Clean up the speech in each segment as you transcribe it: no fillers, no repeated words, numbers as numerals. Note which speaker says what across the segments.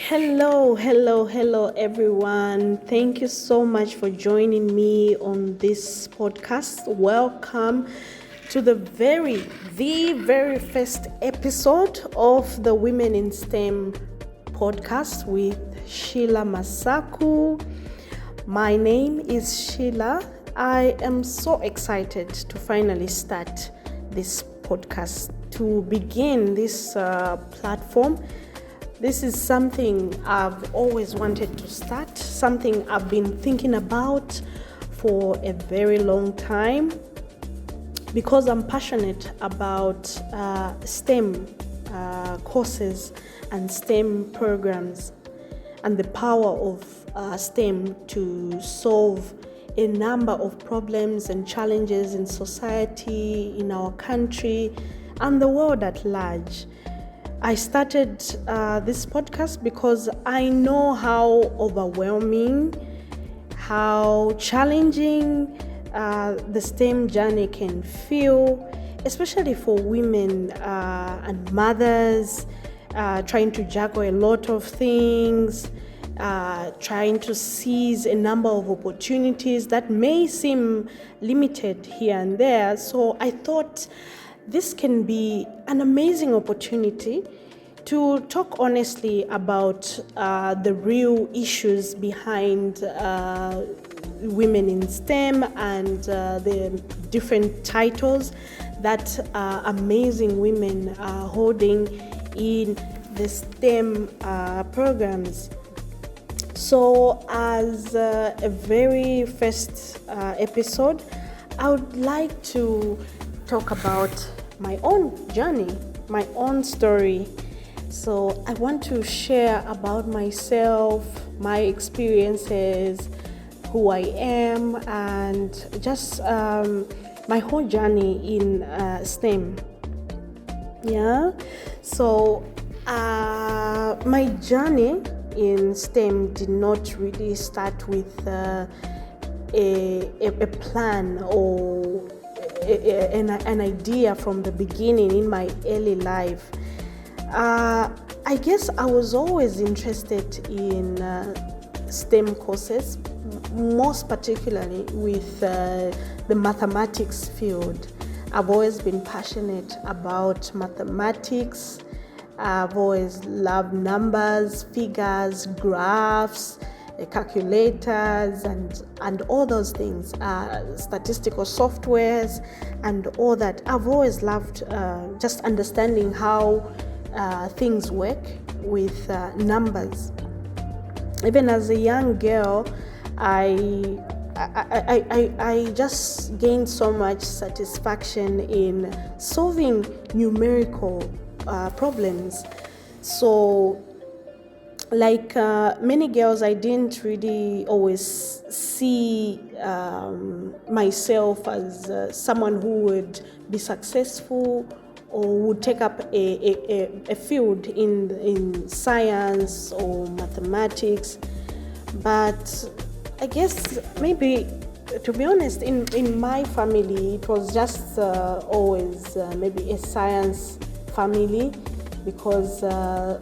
Speaker 1: Hello, everyone. Thank you so much for joining me on this podcast. Welcome to the very first episode of the Women in STEM podcast with Sheila Masaku. My name is Sheila. I am so excited to finally start this podcast, to begin this platform. This is something I've always wanted to start, something I've been thinking about for a very long time because I'm passionate about STEM courses and STEM programs and the power of STEM to solve a number of problems and challenges in society, in our country, and the world at large. I started this podcast because I know how overwhelming, how challenging the STEM journey can feel, especially for women and mothers trying to juggle a lot of things, trying to seize a number of opportunities that may seem limited here and there. So I thought this can be an amazing opportunity to talk honestly about the real issues behind women in STEM and the different titles that amazing women are holding in the STEM programs. So as a very first episode, I would like to talk about my own journey, my own story. So I want to share about myself, my experiences, who I am, and just my whole journey in STEM. Yeah. So my journey in STEM did not really start with a plan or an idea from the beginning in my early life. I guess I was always interested in STEM courses, most particularly with the mathematics field. I've always been passionate about mathematics. I've always loved numbers, figures, graphs, calculators, and all those things, statistical softwares, and all that. I've always loved just understanding how things work with numbers. Even as a young girl, I just gained so much satisfaction in solving numerical problems. So like many girls, I didn't really always see myself as someone who would be successful or would take up a field in science or mathematics. But I guess maybe, to be honest, in my family, it was just always maybe a science family, because the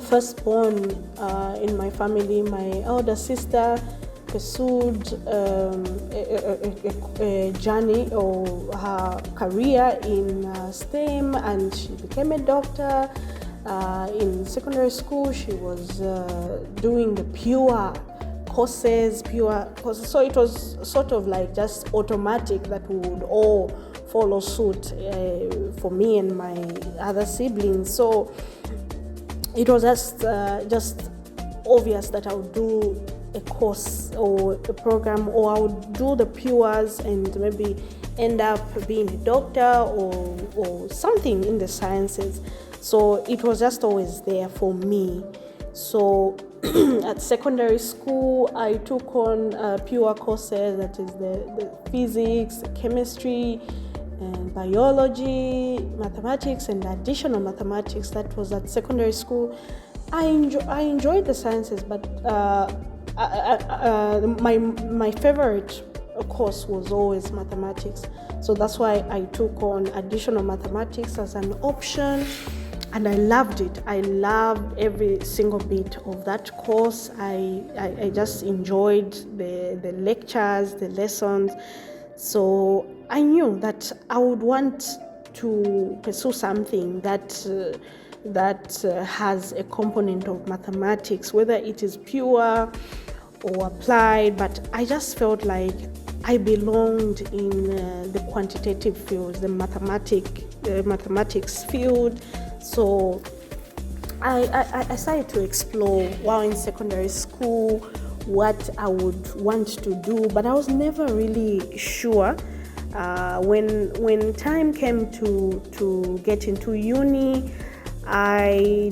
Speaker 1: firstborn in my family, my elder sister, pursued a journey or her career in STEM, and she became a doctor. In secondary school, she was doing the pure courses. So it was sort of like just automatic that we would all follow suit for me and my other siblings. So it was just obvious that I would do a course or a program, or I would do the pures and maybe end up being a doctor or something in the sciences. So it was just always there for me. So at secondary school, I took on pure courses, that is the physics, chemistry, and biology, mathematics, and additional mathematics. That was at secondary school. I enjoyed the sciences, but my favorite course was always mathematics. So that's why I took on additional mathematics as an option. and I loved it. I loved every single bit of that course. I just enjoyed the lectures, the lessons. So I knew that I would want to pursue something that has a component of mathematics, whether it is pure or applied. But I just felt like I belonged in the quantitative field, the mathematics field. So I started to explore while in secondary school what I would want to do, but I was never really sure. When time came to get into uni, I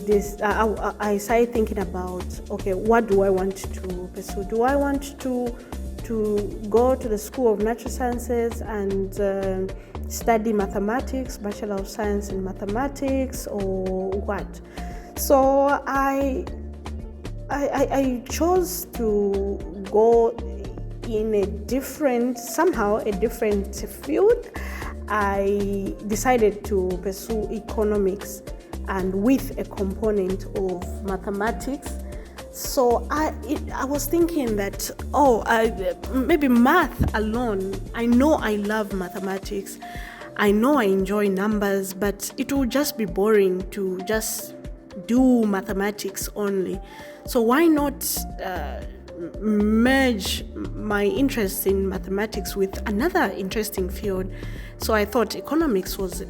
Speaker 1: started thinking about, okay, what do I want to pursue? Do I want to go to the School of Natural Sciences and study mathematics, Bachelor of Science in Mathematics, or what? So I chose to go in a different field. I decided to pursue economics, and with a component of mathematics. So I was thinking that, maybe math alone, I know I love mathematics, I know I enjoy numbers, but it would just be boring to just do mathematics only. So why not merge my interest in mathematics with another interesting field? So I thought economics was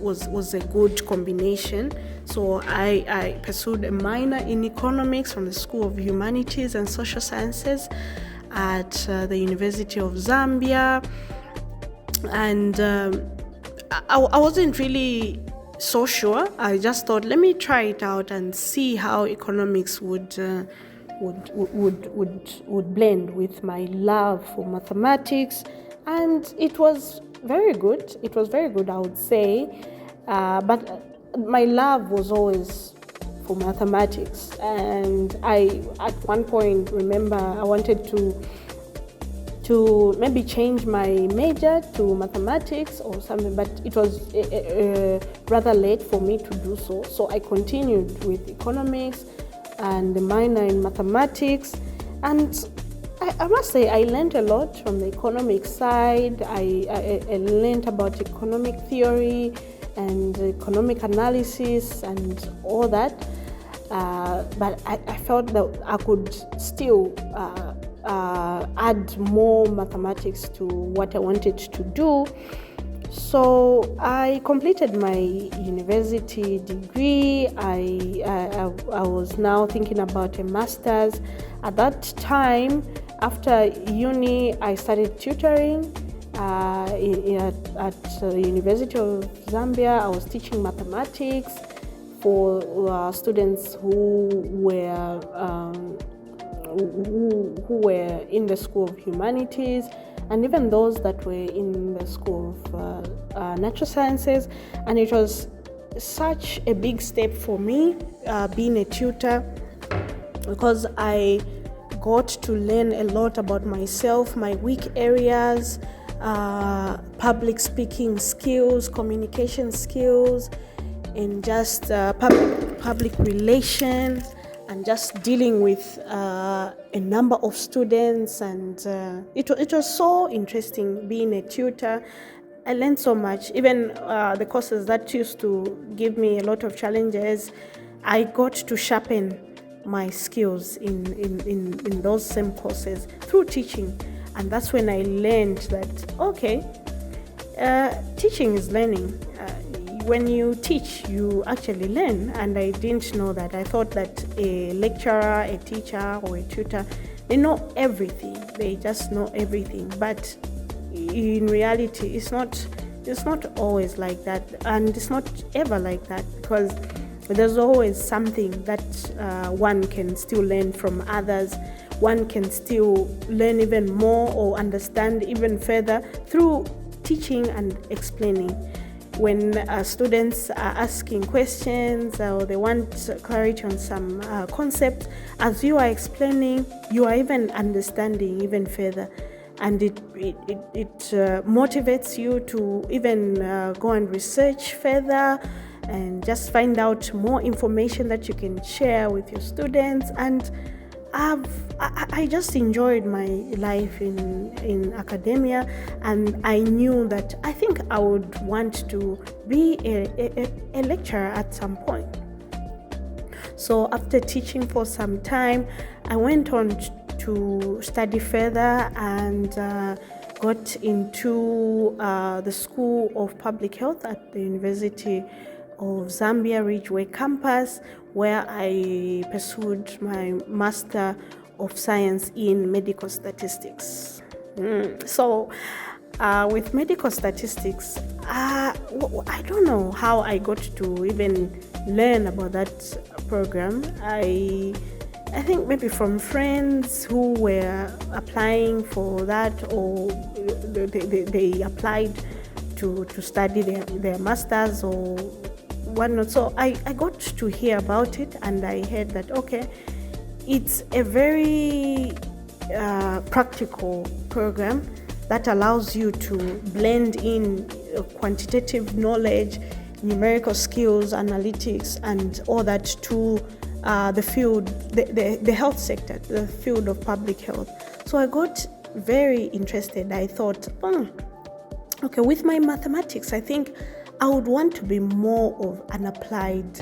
Speaker 1: a good combination. So I pursued a minor in economics from the School of Humanities and Social Sciences at the University of Zambia. And I wasn't really so sure. I just thought, let me try it out and see how economics would blend with my love for mathematics. And it was very good. It was very good, I would say. But my love was always for mathematics. And I, at one point, remember I wanted to maybe change my major to mathematics or something, but it was rather late for me to do so. So I continued with economics and the minor in mathematics. And I must say, I learned a lot from the economic side. I learned about economic theory and economic analysis and all that. But I felt that I could still add more mathematics to what I wanted to do. So I completed my university degree. I was now thinking about a master's. At that time, after uni, I started tutoring at the University of Zambia. I was teaching mathematics for students who were in the School of Humanities, and even those that were in the School of Natural Sciences. And it was such a big step for me being a tutor, because I got to learn a lot about myself, my weak areas, public speaking skills, communication skills, and just public relations, and just dealing with a number of students. And it was so interesting being a tutor. I learned so much. Even the courses that used to give me a lot of challenges, I got to sharpen my skills in those same courses through teaching. And that's when I learned that, okay, teaching is learning. When you teach, you actually learn. And I didn't know that. I thought that a lecturer, a teacher, or a tutor, they know everything. They just know everything. But in reality, it's not always like that, and it's not ever like that, because there's always something that one can still learn from others. One can still learn even more or understand even further through teaching and explaining. When students are asking questions or they want clarity on some concept, as you are explaining, you are even understanding even further. And it motivates you to even go and research further and just find out more information that you can share with your students. And I just enjoyed my life in academia, and I knew that I think I would want to be a lecturer at some point. So after teaching for some time, I went on to study further and got into the School of Public Health at the University of Zambia Ridgeway campus, where I pursued my Master of Science in Medical Statistics. So with medical statistics, I don't know how I got to even learn about that program. I think maybe from friends who were applying for that, or they applied to study their masters or whatnot. So I got to hear about it, and I heard that, okay, it's a very practical program that allows you to blend in quantitative knowledge, numerical skills, analytics, and all that to the field, the health sector, the field of public health. So I got very interested. I thought, okay, with my mathematics, I think I would want to be more of an applied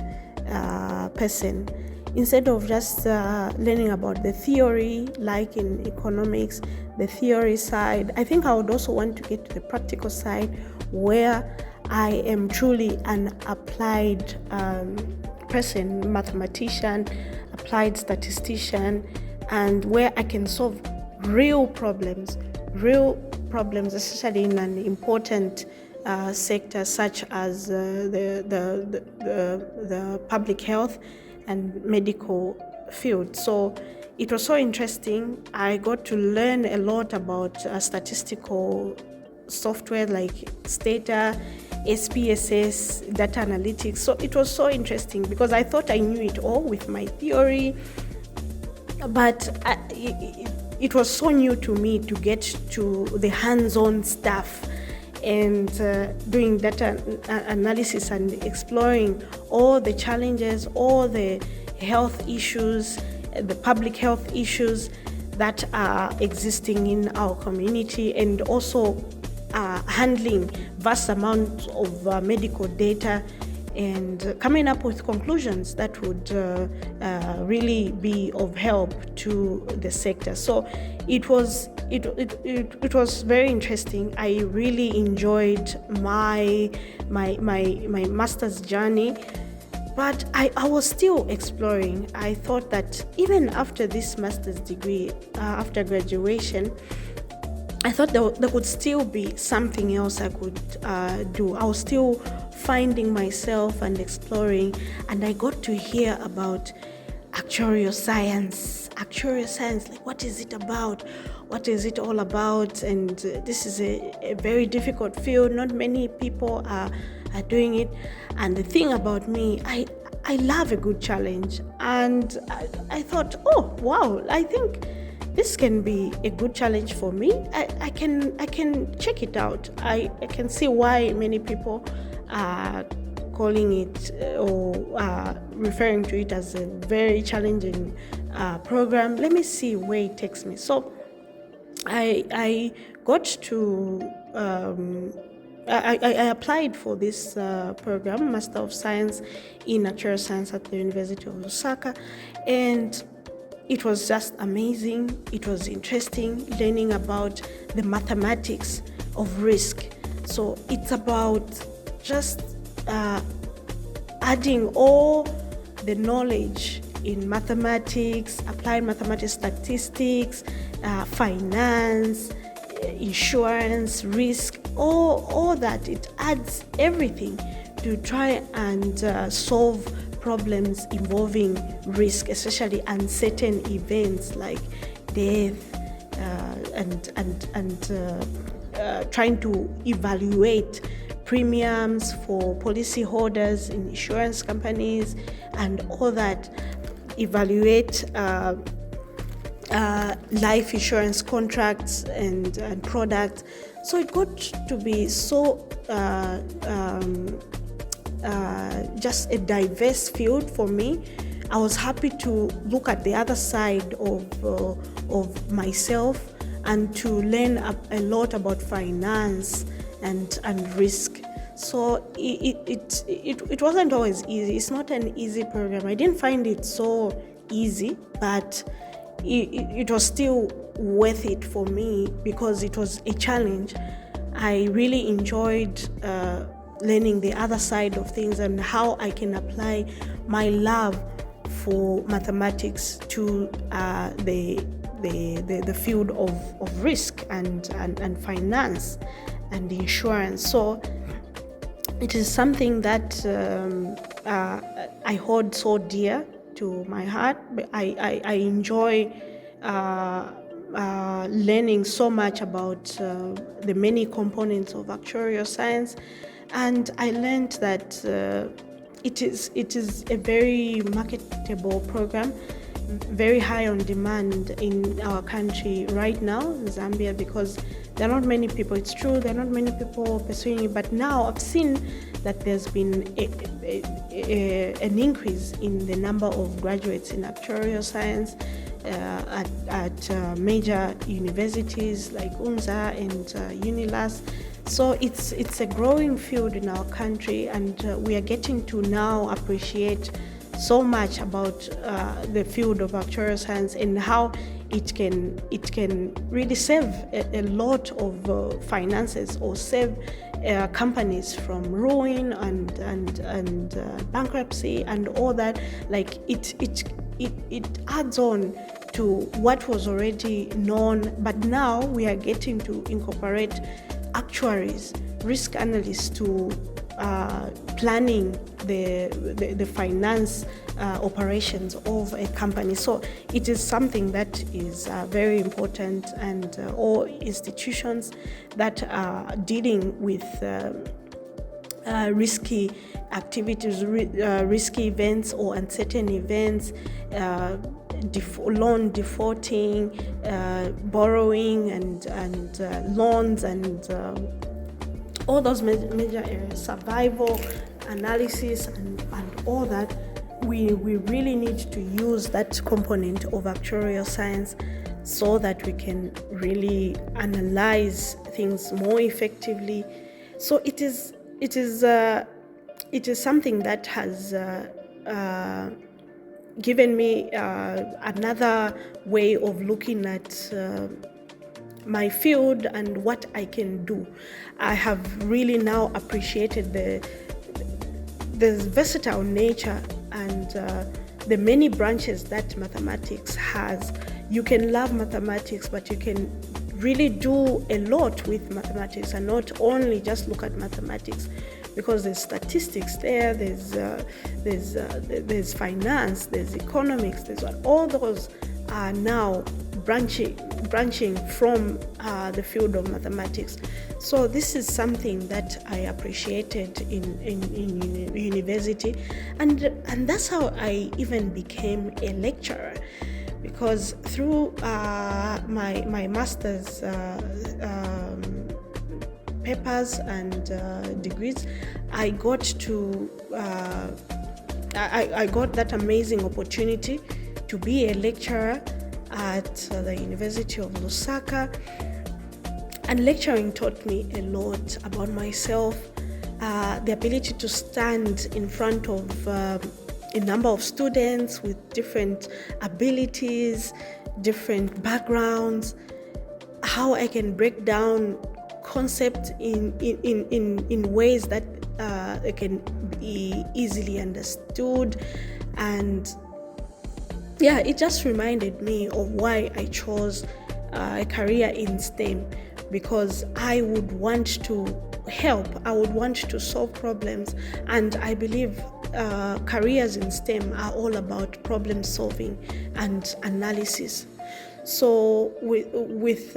Speaker 1: person. Instead of just learning about the theory, like in economics, the theory side, I think I would also want to get to the practical side, where I am truly an applied person, mathematician, applied statistician, and where I can solve real problems, especially in an important sector such as the public health and medical field. So it was so interesting. I got to learn a lot about statistical software like Stata, SPSS, data analytics. So it was so interesting because I thought I knew it all with my theory, but it was so new to me to get to the hands-on stuff and doing data analysis and exploring all the challenges, all the health issues, the public health issues that are existing in our community, and also handling vast amounts of medical data and coming up with conclusions that would really be of help to the sector. So it was very interesting. I really enjoyed my master's journey, but I was still exploring. I thought that even after this master's degree, after graduation, I thought there could still be something else I could do. I was still finding myself and exploring, and I got to hear about actuarial science, like what is it about? What is it all about? And this is a very difficult field. Not many people are doing it. And the thing about me, I love a good challenge. And I thought, oh, wow, I think this can be a good challenge for me. I can check it out. I can see why many people are calling it or referring to it as a very challenging program. Let me see where it takes me. So I got to I applied for this program, Master of Science in Natural Science at the University of Osaka, and it was just amazing. It was interesting learning about the mathematics of risk. So it's about just adding all the knowledge in mathematics, applied mathematics, statistics, finance, insurance, risk, all that. It adds everything to try and solve problems involving risk, especially uncertain events like death, and trying to evaluate premiums for policyholders in insurance companies and all that, evaluate life insurance contracts and products. So it got to be so just a diverse field for me. I was happy to look at the other side of myself and to learn a lot about finance and risk. So it wasn't always easy. It's not an easy program. I didn't find it so easy, but it was still worth it for me because it was a challenge. I really enjoyed learning the other side of things and how I can apply my love for mathematics to the field of risk and finance and insurance. So it is something that I hold so dear to my heart. I enjoy learning so much about the many components of actuarial science, and I learned that it is a very marketable program, very high on demand in our country right now, in Zambia, because there are not many people. It's true, there are not many people pursuing it, but now I've seen that there's been an increase in the number of graduates in actuarial science at major universities like UNZA and UNILAS. So it's a growing field in our country, and we are getting to now appreciate so much about the field of actuarial science and how it can really save a lot of finances or save companies from ruin and bankruptcy and all that. Like it adds on to what was already known, but now we are getting to incorporate actuaries, risk analysts to planning the finance operations of a company. So it is something that is very important, and all institutions that are dealing with risky activities, risky events or uncertain events, loan defaulting, borrowing and loans and all those major areas, survival analysis and all that, we really need to use that component of actuarial science so that we can really analyze things more effectively. So it is something that has given me another way of looking at my field and what I can do. I have really now appreciated the versatile nature and the many branches that mathematics has. You can love mathematics, but you can really do a lot with mathematics and not only just look at mathematics, because there's statistics there, there's finance, there's economics, there's what, all those are now branching from the field of mathematics. So this is something that I appreciated in university, and that's how I even became a lecturer, because through my master's papers and degrees, I got that amazing opportunity to be a lecturer at the University of Lusaka. And lecturing taught me a lot about myself, the ability to stand in front of a number of students with different abilities, different backgrounds, how I can break down concepts in ways that they can be easily understood. And yeah, it just reminded me of why I chose a career in STEM, because I would want to help, I would want to solve problems, and I believe careers in STEM are all about problem solving and analysis. So with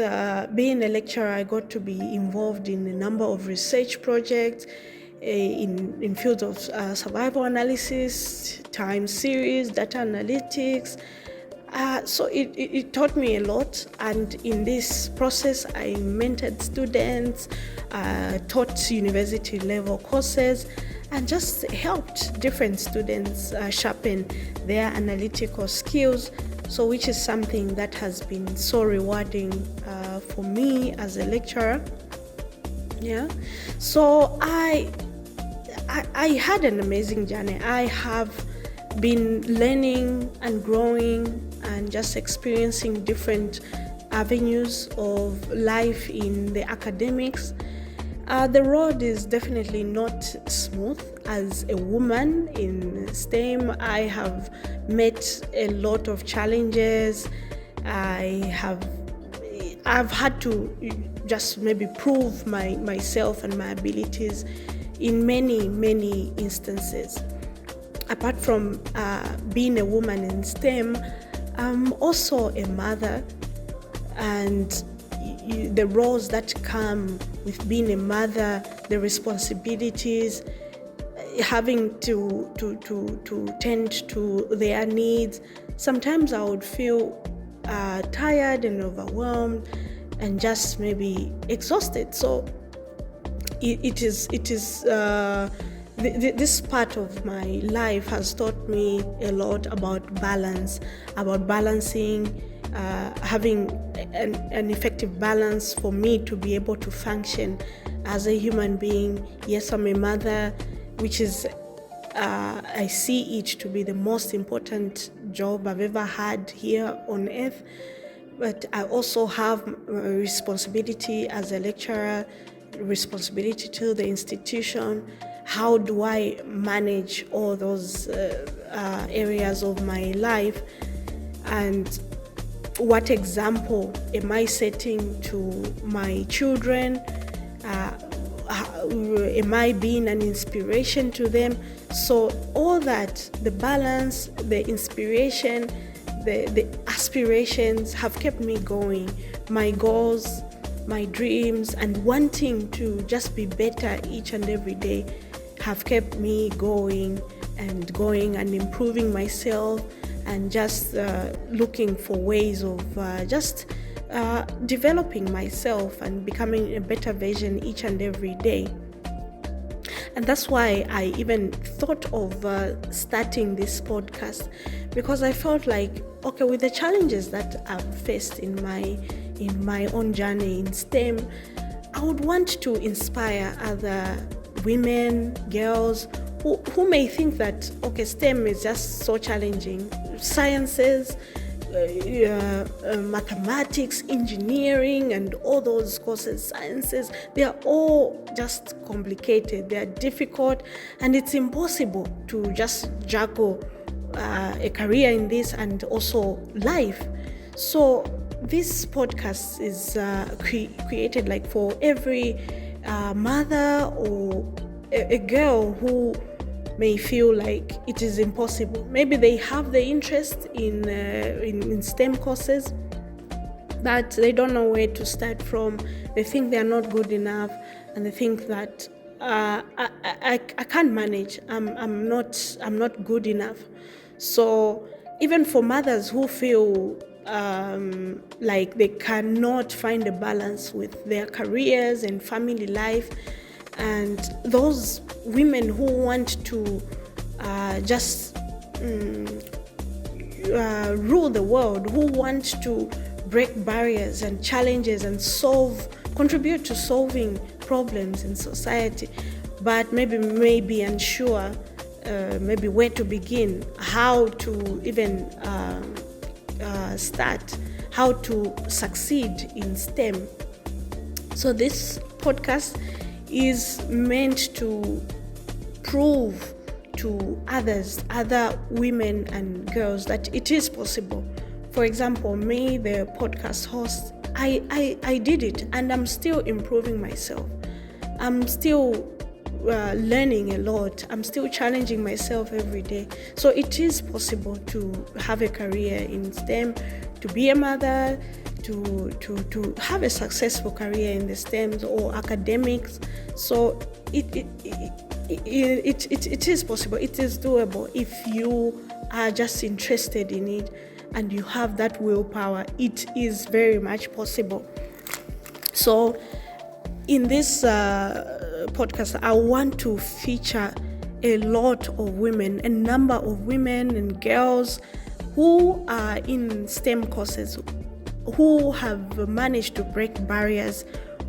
Speaker 1: being a lecturer, I got to be involved in a number of research projects in fields of survival analysis, time series, data analytics. So it taught me a lot, and in this process I mentored students, taught university level courses, and just helped different students sharpen their analytical skills. So which is something that has been so rewarding for me as a lecturer. Yeah. So I had an amazing journey. I have been learning and growing and just experiencing different avenues of life in the academics. The road is definitely not smooth. As a woman in STEM, I have met a lot of challenges. I've had to just maybe prove myself and my abilities in many instances. Apart from being a woman in STEM, I'm also a mother, and the roles that come with being a mother, the responsibilities, having to tend to their needs. Sometimes I would feel tired and overwhelmed and just maybe exhausted. So this part of my life has taught me a lot about balance, about balancing, having an effective balance for me to be able to function as a human being. Yes, I'm a mother, which is I see it to be the most important job I've ever had here on earth. But I also have responsibility as a lecturer, responsibility to the institution. How do I manage all those areas of my life? And what example am I setting to my children? Am I being an inspiration to them? So all that, the balance, the inspiration, the aspirations have kept me going. My goals, my dreams, and wanting to just be better each and every day have kept me going and improving myself, and just looking for ways of just developing myself and becoming a better version each and every day. And that's why I even thought of starting this podcast, because I felt like, okay, with the challenges that I've faced in my own journey in STEM, I would want to inspire other women, girls who may think that, okay, STEM is just so challenging. Sciences, mathematics, engineering, and all those courses, sciences, they are all just complicated, they are difficult, and it's impossible to just juggle a career in this and also life. So this podcast is created like for every mother or a girl who may feel like it is impossible. Maybe they have the interest in STEM courses, but they don't know where to start from. They think they are not good enough, and they think that I can't manage. I'm not good enough. So even for mothers who feel like they cannot find a balance with their careers and family life, and those women who want to just rule the world, who want to break barriers and challenges and contribute to solving problems in society, but maybe be unsure maybe where to begin, how to even start, how to succeed in STEM. So this podcast is meant to prove to other women and girls that it is possible. For example, me, the podcast host, I did it, and I'm still improving myself. I'm still learning a lot. I'm still challenging myself every day. So it is possible to have a career in STEM, to be a mother, to have a successful career in the STEM or academics. So it is possible. It is doable if you are just interested in it and you have that willpower. It is very much possible. So in this podcast, I want to feature a lot of women, a number of women and girls who are in STEM courses, who have managed to break barriers,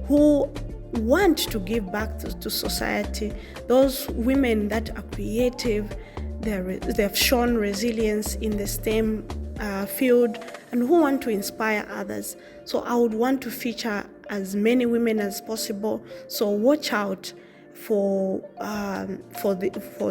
Speaker 1: who want to give back to society. Those women that are creative, they've shown resilience in the STEM field, and who want to inspire others. So I would want to feature as many women as possible. So watch out for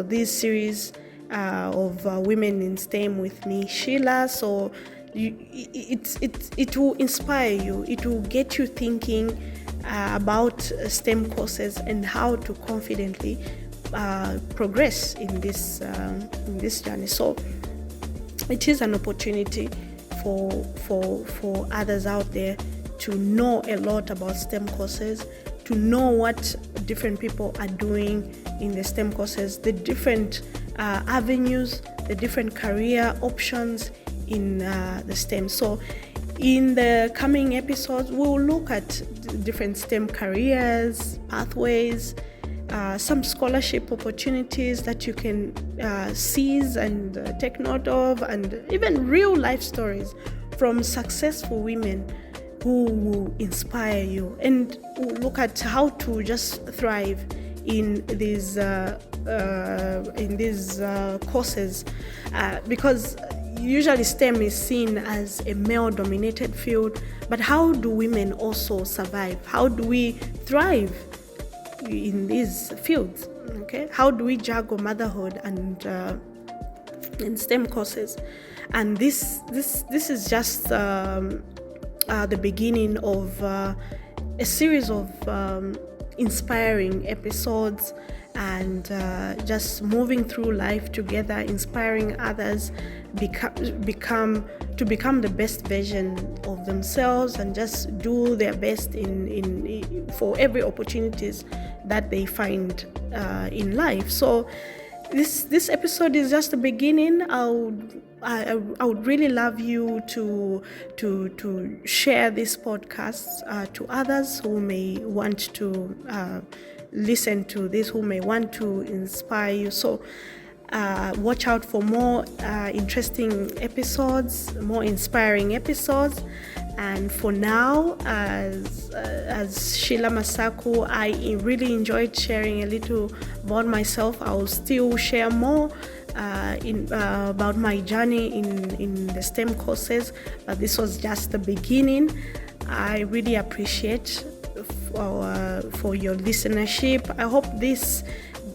Speaker 1: this series of women in STEM with me, Sheila. So it will inspire you. It will get you thinking about STEM courses and how to confidently progress in this journey. So it is an opportunity for others out there to know a lot about STEM courses, to know what different people are doing in the STEM courses, the different avenues, the different career options in the STEM. So in the coming episodes, we'll look at different STEM careers, pathways, some scholarship opportunities that you can seize and take note of, and even real life stories from successful women who will inspire you, and we'll look at how to just thrive in these courses, because usually STEM is seen as a male-dominated field, but how do women also survive? How do we thrive in these fields? Okay, how do we juggle motherhood and in STEM courses? And this is just the beginning of a series of inspiring episodes, and just moving through life together, inspiring others become the best version of themselves, and just do their best in for every opportunities that they find in life. So this episode is just the beginning. I would really love you to share this podcast to others who may want to listen to this, who may want to inspire you. So watch out for more interesting episodes, more inspiring episodes. And for now, as Sheila Masaku, I really enjoyed sharing a little about myself. I will still share more about my journey in the STEM courses, but this was just the beginning. I really appreciate for your listenership. I hope this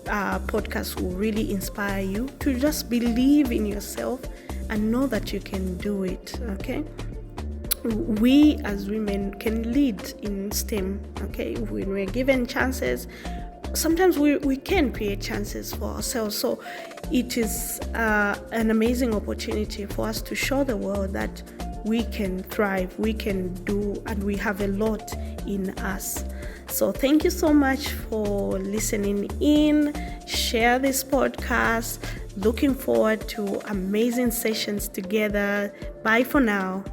Speaker 1: podcast will really inspire you to just believe in yourself and know that you can do it. Okay, we as women can lead in STEM. Okay, when we're given chances, sometimes we can create chances for ourselves. So it is an amazing opportunity for us to show the world that we can thrive, we can do, and we have a lot in us. So thank you so much for listening in. Share this podcast. Looking forward to amazing sessions together. Bye for now.